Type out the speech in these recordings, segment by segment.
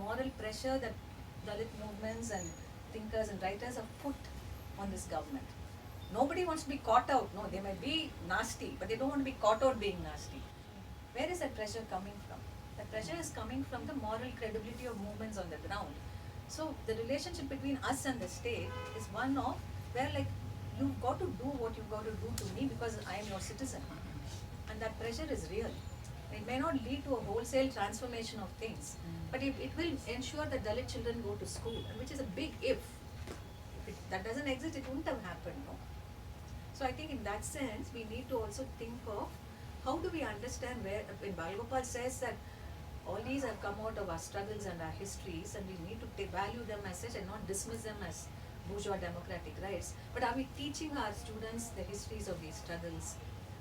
moral pressure that Dalit movements and thinkers and writers have put on this government. Nobody wants to be caught out. No, they may be nasty, but they don't want to be caught out being nasty. Where is that pressure coming from? That pressure is coming from the moral credibility of movements on the ground. So the relationship between us and the state is one of where like you've got to do what you've got to do to me because I am your citizen. And that pressure is real. It may not lead to a wholesale transformation of things, but it will ensure that Dalit children go to school, and which is a big if. If that doesn't exist, it wouldn't have happened, no? So I think in that sense, we need to also think of how do we understand where, when Balagopal says that all these have come out of our struggles and our histories, and we need to value them as such and not dismiss them as bourgeois democratic rights. But are we teaching our students the histories of these struggles?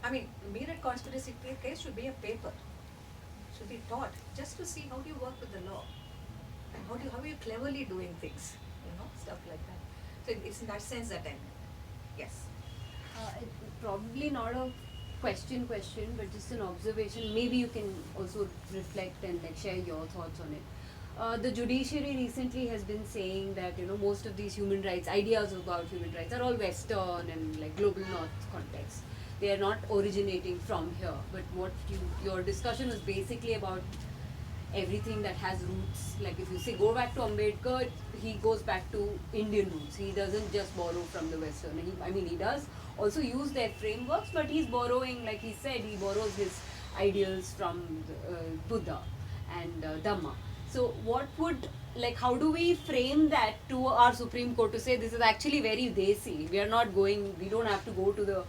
I mean, Meerut conspiracy case should be a paper, should be taught, just to see how do you work with the law, and how are you cleverly doing things, stuff like that. So it's in that sense that I, yes. Probably not a question, but just an observation. Maybe you can also reflect and like share your thoughts on it. The judiciary recently has been saying that most of these human rights ideas about human rights are all Western and like global North context. They are not originating from here. But what your discussion was basically about everything that has roots. Like if you say go back to Ambedkar, he goes back to Indian roots. He doesn't just borrow from the Western. He does also use their frameworks, but he's borrowing, like he said, he borrows his ideals from Buddha and Dhamma. So how do we frame that to our Supreme Court to say this is actually very desi? We don't have to go to the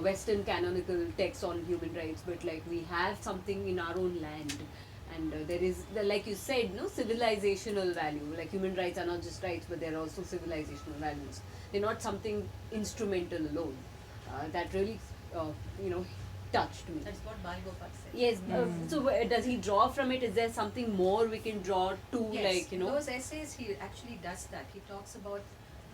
Western canonical texts on human rights, but like we have something in our own land. And there is, like you said, civilizational value. Like human rights are not just rights, but they're also civilizational values. They're not something instrumental alone. That really, touched me. That's what Balagopal said. Yes. So does he draw from it? Is there something more we can draw to? Yes. Those essays, he actually does that. He talks about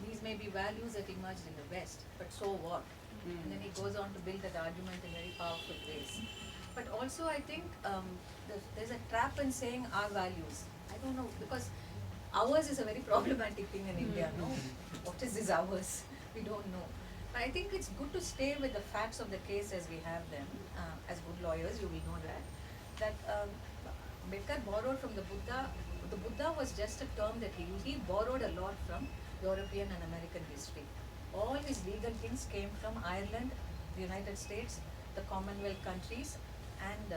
these may be values that emerged in the West, but so what? And then he goes on to build that argument in very powerful ways. But also I think there's a trap in saying our values. I don't know, because ours is a very problematic thing in India, no? What is this ours? We don't know. But I think it's good to stay with the facts of the case as we have them. As good lawyers, you will know that Ambedkar borrowed from the Buddha. The Buddha was just a term that he used. He borrowed a lot from European and American history. All his legal things came from Ireland, the United States, the Commonwealth countries, and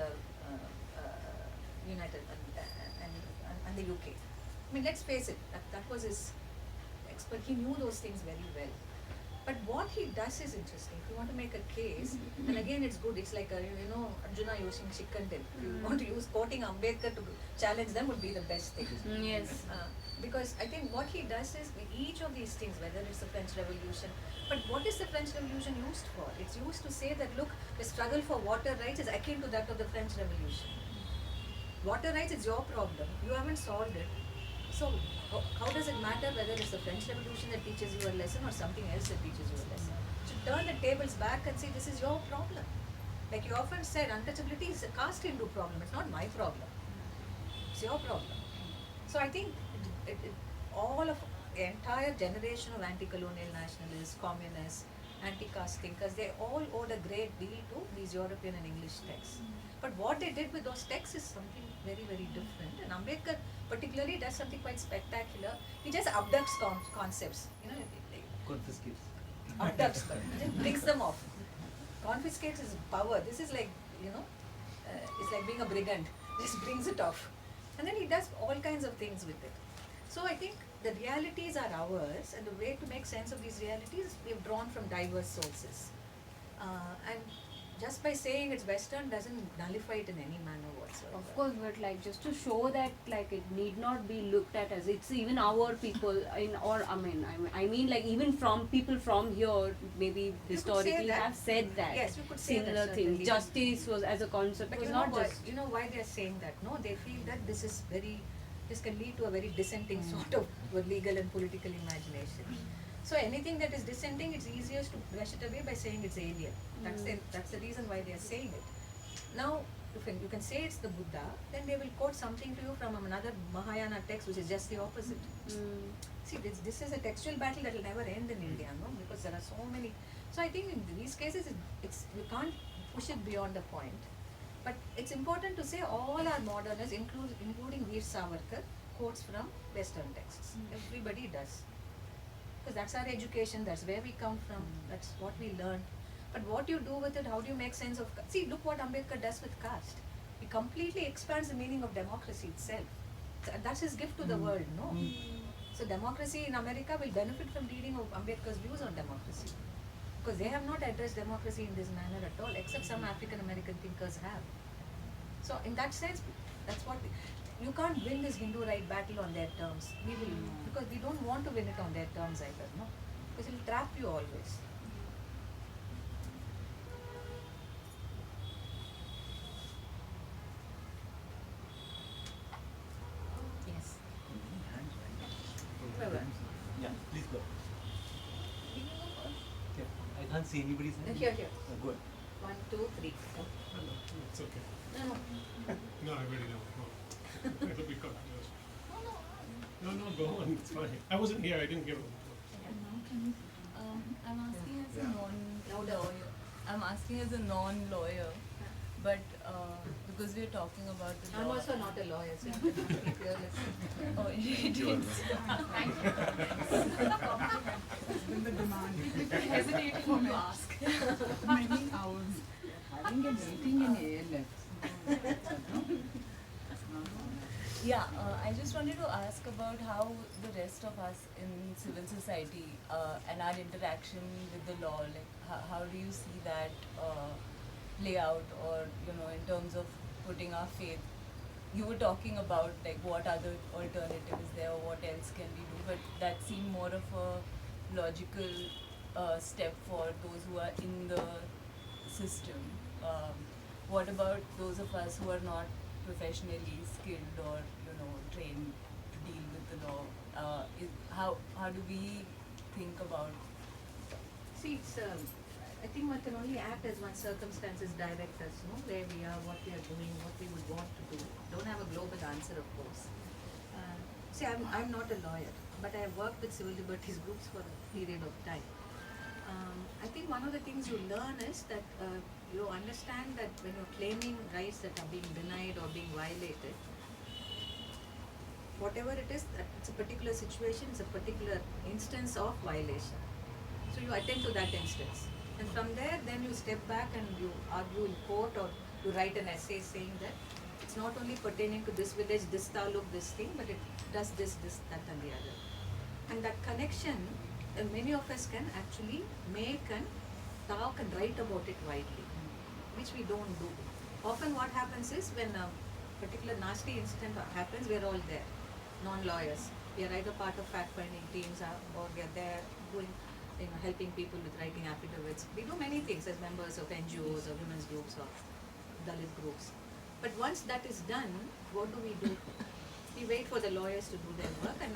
United and the UK. I mean, let's face it, that was his expert. He knew those things very well. But what he does is interesting. If you want to make a case, and again it's good, it's like Arjuna using chicken tail. If you want to use quoting Ambedkar to challenge them would be the best thing. Yes. Because I think what he does is with each of these things, whether it's the French Revolution, but what is the French Revolution used for? It's used to say that look, the struggle for water rights is akin to that of the French Revolution. Water rights is your problem. You haven't solved it. So how does it matter whether it's the French Revolution that teaches you a lesson or something else that teaches you a lesson? So turn the tables back and say this is your problem. Like you often said, untouchability is a caste Hindu problem. It's not my problem. It's your problem. So I think all of the entire generation of anti-colonial nationalists, communists, anti-caste thinkers, they all owed a great deal to these European and English texts. But what they did with those texts is something very, very different. And Ambedkar particularly does something quite spectacular. He just abducts concepts, confiscates. Abducts them, just brings them off. Confiscates is power. This is like, it's like being a brigand. Just brings it off. And then he does all kinds of things with it. So I think the realities are ours, and the way to make sense of these realities, we've drawn from diverse sources. And just by saying it's Western doesn't nullify it in any manner whatsoever. Of course, but like just to show that like it need not be looked at as it's even our people I mean like even from people from here maybe historically have said that. Yes, you could say similar that things. Justice was as a concept but was you not know just. You know why they're saying that? No, they feel that this can lead to a very dissenting sort of legal and political imagination. So anything that is dissenting, it's easiest to brush it away by saying it's alien. That's the reason why they are saying it. Now, you can say it's the Buddha, then they will quote something to you from another Mahayana text which is just the opposite. See, this is a textual battle that will never end in India, no? Because there are so many. So I think in these cases, it's you can't push it beyond the point. But it's important to say all our modernists, including Veer Savarkar, quotes from Western texts. Everybody does. Because that's our education, that's where we come from, that's what we learned. But what you do with it, how do you make sense of... See, look what Ambedkar does with caste. He completely expands the meaning of democracy itself. That's his gift to the world, no? So democracy in America will benefit from reading of Ambedkar's views on democracy. Because they have not addressed democracy in this manner at all, except some African American thinkers have. So in that sense, that's what... You can't win this Hindu right battle on their terms. We will, because we don't want to win it on their terms either, no? Because it will trap you always. Yes. Whoever. Yeah, please go. Okay. I can't see anybody's hand. Here. Go ahead. 1, 2, 3. It's okay. No. No, I really don't. No. It'll be cut. Yes. No, go on. It's fine. I wasn't here. I didn't hear it. I'm asking as a non-lawyer. Louder. But because we're talking about the I'm law. also not a lawyer, so you can keep your listening. Oh, it is. Thank you. It's been the demand. Hesitating to ask. Many hours. Having a meeting in ALF. Yeah, I just wanted to ask about how the rest of us in civil society and our interaction with the law, like how do you see that play out, or in terms of putting our faith? You were talking about like what other alternative is there, or what else can we do, but that seemed more of a logical step for those who are in the system. What about those of us who are not professionally skilled or trained to deal with the law? How do we think about? See, it's, I think one can only act as one's circumstances direct us, where we are, what we are doing, what we would want to do. Don't have a global answer, of course. See, I'm not a lawyer, but I have worked with civil liberties groups for a period of time. I think one of the things you learn is that you understand that when you're claiming rights that are being denied or being violated, whatever it is, that it's a particular situation, it's a particular instance of violation. So you attend to that instance. And from there, then you step back and you argue in court, or you write an essay saying that it's not only pertaining to this village, this taluk, this thing, but it does this, that and the other. And that connection, many of us can actually make and talk and write about it widely, which we don't do. Often what happens is when a particular nasty incident happens, we're all there, non-lawyers. We are either part of fact-finding teams or we are there doing, helping people with writing affidavits. We do many things as members of NGOs or women's groups or Dalit groups. But once that is done, what do? We wait for the lawyers to do their work, and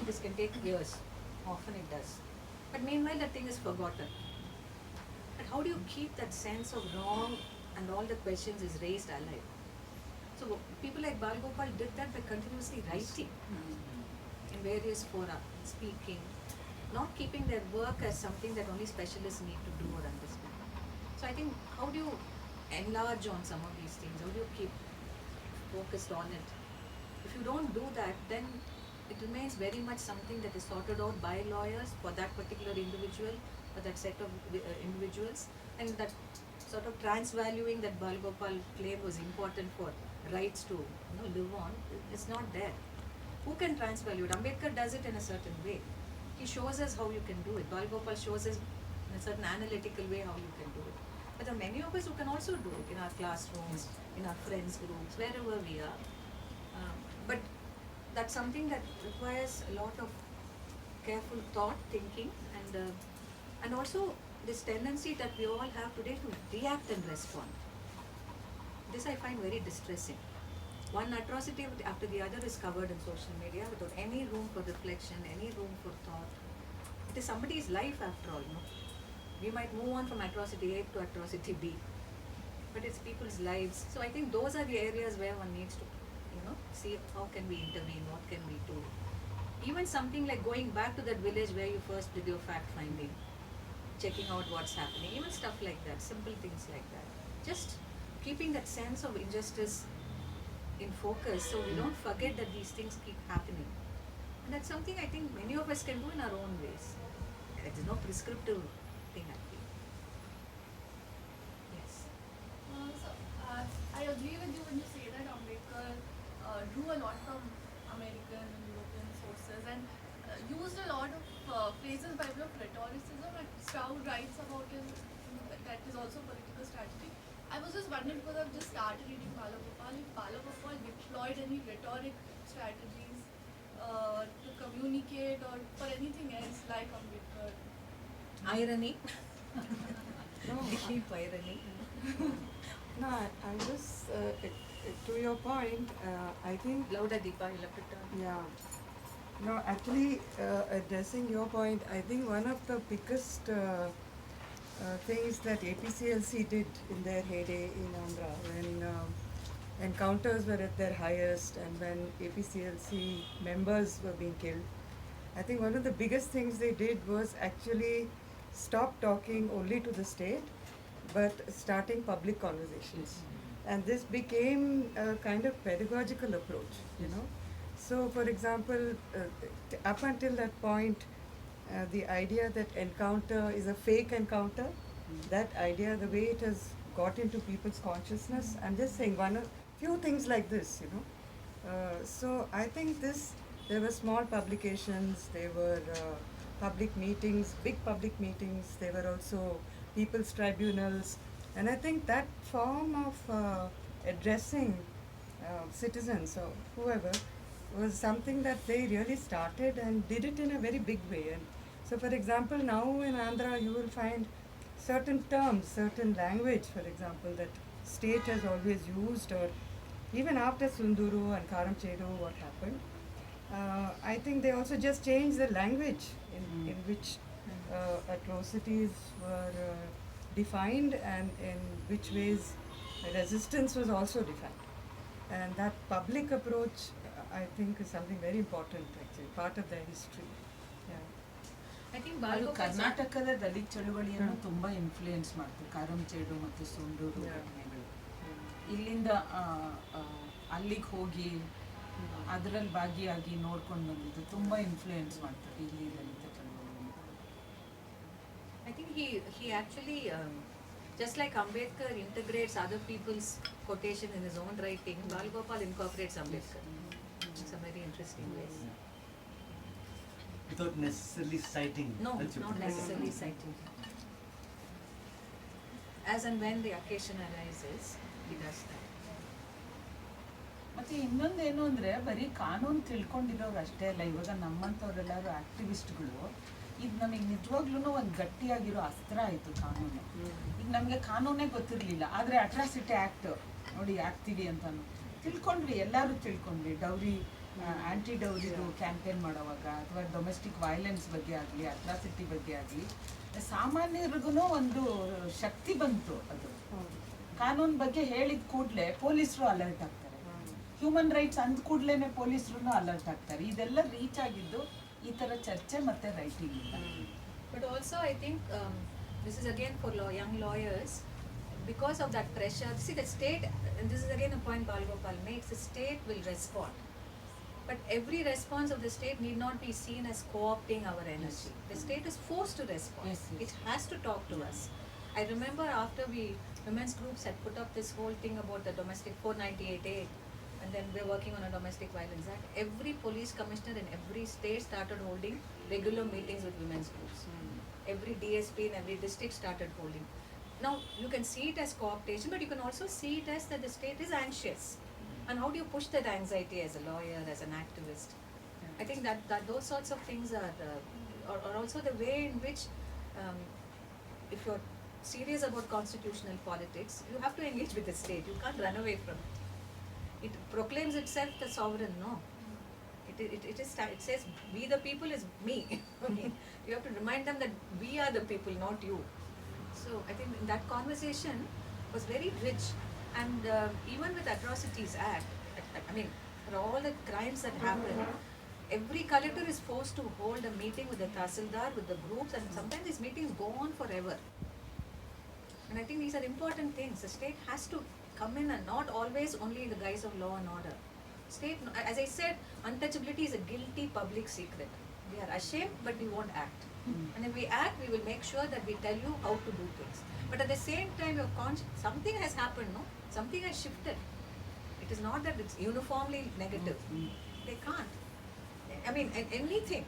this can take years. Often it does. But meanwhile, that thing is forgotten. And how do you keep that sense of wrong and all the questions is raised alive? So people like Balagopal did that by continuously writing in various fora, speaking, not keeping their work as something that only specialists need to do or understand. So I think, how do you enlarge on some of these things? How do you keep focused on it? If you don't do that, then it remains very much something that is sorted out by lawyers for that particular individual, for that set of individuals, and that sort of transvaluing that Balagopal claim was important for rights to live on, is not there. Who can transvalue it? Ambedkar does it in a certain way. He shows us how you can do it. Balagopal shows us in a certain analytical way how you can do it. But there are many of us who can also do it in our classrooms, in our friends groups, wherever we are. But that's something that requires a lot of careful thought, thinking, and also this tendency that we all have today to react and respond. This I find very distressing. One atrocity after the other is covered in social media without any room for reflection, any room for thought. It is somebody's life after all, We might move on from atrocity A to atrocity B. but it's people's lives. So I think those are the areas where one needs to, see how can we intervene, what can we do. Even something like going back to that village where you first did your fact finding, checking out what's happening, even stuff like that, simple things like that. Just keeping that sense of injustice in focus so we don't forget that these things keep happening. And that's something I think many of us can do in our own ways. There is no prescriptive thing, I feel. Yes. I agree with you when you say that Ambedkar drew a lot from American and European sources and used a lot of phrases by way of rhetoricism, and Stroud writes about it, that is also political strategy. I was just wondering, because I've just started reading Balagopal, if Balagopal deployed any rhetoric strategies to communicate or for anything else like Ambedkar. Irony. No, Deep irony. no, I'm just to your point. I think Louder, Deepa, you'll have to turn. yeah. No, actually, addressing your point, I think one of the biggest things that APCLC did in their heyday in Andhra, when encounters were at their highest and when APCLC members were being killed, I think one of the biggest things they did was actually stop talking only to the state, but starting public conversations. And this became a kind of pedagogical approach, So, for example, up until that point, the idea that encounter is a fake encounter, that idea, the way it has got into people's consciousness, I'm just saying few things like this, So I think there were small publications, there were public meetings, big public meetings, there were also people's tribunals, and I think that form of addressing citizens or whoever was something that they really started and did it in a very big way. And so, for example, now in Andhra you will find certain terms, certain language, for example, that state has always used, or even after Sunduru and Karam Chedu, what happened, I think they also just changed the language in which atrocities were defined and in which ways resistance was also defined. And that public approach, I think, is something very important, actually, part of their history. Yeah. I think ಅದು Balagopal ಕರ್ನಾಟಕದ ದಲಿತ ಚಳುವಳಿಯನ್ನು ತುಂಬಾ influence ಮಾಡ್ತು, ಕಾರಂಚೇಡು ಮತ್ತು ಸುಂಡೂರು ಘಟನೆಗಳು. ಇಲ್ಲಿಂದ ಅಲ್ಲಿಗೆ ಹೋಗಿ ಅದರಲ್ಲಿ ಭಾಗಿಯಾಗಿ ನೋಡ್ಕೊಂಡು ಬಂದಿದ್ದು ತುಂಬಾ ಇನ್ಫ್ಲೂಯೆನ್ಸ್ ಮಾಡ್ತಾರೆ ಇಲ್ಲಿ ದಲಿತ ಚಳುವಳಿಯನ್ನು. I think he actually, just like Ambedkar integrates other people's quotation in his own writing, Balagopal incorporates Ambedkar. In some very interesting ways. Without necessarily citing. No, That's your not point. necessarily citing. As and when the occasion arises, he does that. ಮತ್ತೆ ಇನ್ನೊಂದೇನು ಅಂದರೆ ಬರೀ ಕಾನೂನು ತಿಳ್ಕೊಂಡಿರೋರು ಅಷ್ಟೇ ಅಲ್ಲ, ಇವಾಗ ನಮ್ಮಂಥವ್ರೆಲ್ಲರೂ ಆ್ಯಕ್ಟಿವಿಸ್ಟ್ಗಳು, ಇದು ನಮಗೆ ನಿಜವಾಗ್ಲೂ ಒಂದು ಗಟ್ಟಿಯಾಗಿರೋ ಅಸ್ತ್ರ ಆಯಿತು ಕಾನೂನು. ಈಗ ನಮಗೆ ಕಾನೂನೇ ಗೊತ್ತಿರಲಿಲ್ಲ, ಆದರೆ ಅಟ್ರಾಸಿಟಿ ಆ್ಯಕ್ಟ್ ನೋಡಿ ಆಗ್ತೀವಿ ಅಂತಾನು ತಿಳ್ಕೊಂಡ್ವಿ, ಎಲ್ಲರೂ ತಿಳ್ಕೊಂಡ್ವಿ. ಡೌರಿ ಆ್ಯಂಟಿ ಡೌರಿದು ಕ್ಯಾಂಪೇನ್ ಮಾಡೋವಾಗ ಅಥವಾ ಡೊಮೆಸ್ಟಿಕ್ ವೈಲೆನ್ಸ್ ಬಗ್ಗೆ ಆಗಲಿ, ಅಟ್ರಾಸಿಟಿ ಬಗ್ಗೆ ಆಗಲಿ, ಸಾಮಾನ್ಯರಿಗೂ ಒಂದು ಶಕ್ತಿ ಬಂತು. ಅದು ಕಾನೂನು ಬಗ್ಗೆ ಹೇಳಿದ ಕೂಡಲೇ ಪೊಲೀಸರು ಅಲರ್ಟ್ ಆಗ್ತಾರೆ, ಹ್ಯೂಮನ್ ರೈಟ್ಸ್ ಅಂದ ಕೂಡಲೇ ಪೊಲೀಸರು ಅಲರ್ಟ್ ಆಗ್ತಾರೆ. ಇದೆಲ್ಲ ರೀಚ್ ಆಗಿದ್ದು ಈ ಥರ ಚರ್ಚೆ ಮತ್ತು ರೈಟಿಂಗ್ ಇಲ್ಲ. But also I think this is again for young lawyers, because of that pressure. See, the state, and this is again a point Balagopal makes, the state will respond. But every response of the state need not be seen as co-opting our energy. The state is forced to respond. Yes, yes. It has to talk to us. I remember after women's groups had put up this whole thing about the domestic 498A, and then we're working on a domestic violence act, every police commissioner in every state started holding regular meetings with women's groups. Every DSP in every district started holding. Now, you can see it as co-optation, but you can also see it as that the state is anxious. And how do you push that anxiety as a lawyer, as an activist? I think that those sorts of things are also the way in which, if you're serious about constitutional politics, you have to engage with the state. You can't run away from it. It proclaims itself the sovereign, no? It says, we the people is me. I mean, you have to remind them that we are the people, not you. So I think in that conversation, was very rich, and even with Atrocities Act, I mean, for all the crimes that happen, every collector is forced to hold a meeting with the Tahsildar, with the groups, and sometimes these meetings go on forever. And I think these are important things. The state has to come in, and not always only in the guise of law and order. State, as I said, untouchability is a guilty public secret. We are ashamed, but we won't act. And if we act, we will make sure that we tell you how to do things. But at the same time, your something has happened, no? Something has shifted. It is not that it's uniformly negative. They can't. I mean, anything.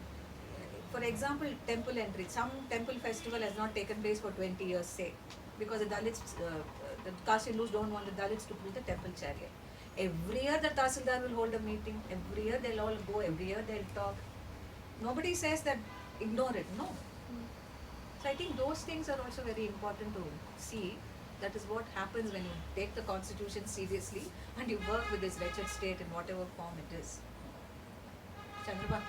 For example, temple entry. Some temple festival has not taken place for 20 years, say, because the Dalits, the caste Hindus don't want the Dalits to pull the temple chariot. Every year the Tahsildar will hold a meeting. Every year they'll all go. Every year they'll talk. Nobody says that ignore it. No. So I think those things are also very important to see. That is what happens when you take the constitution seriously and you work with this wretched state in whatever form it is. Chandraba.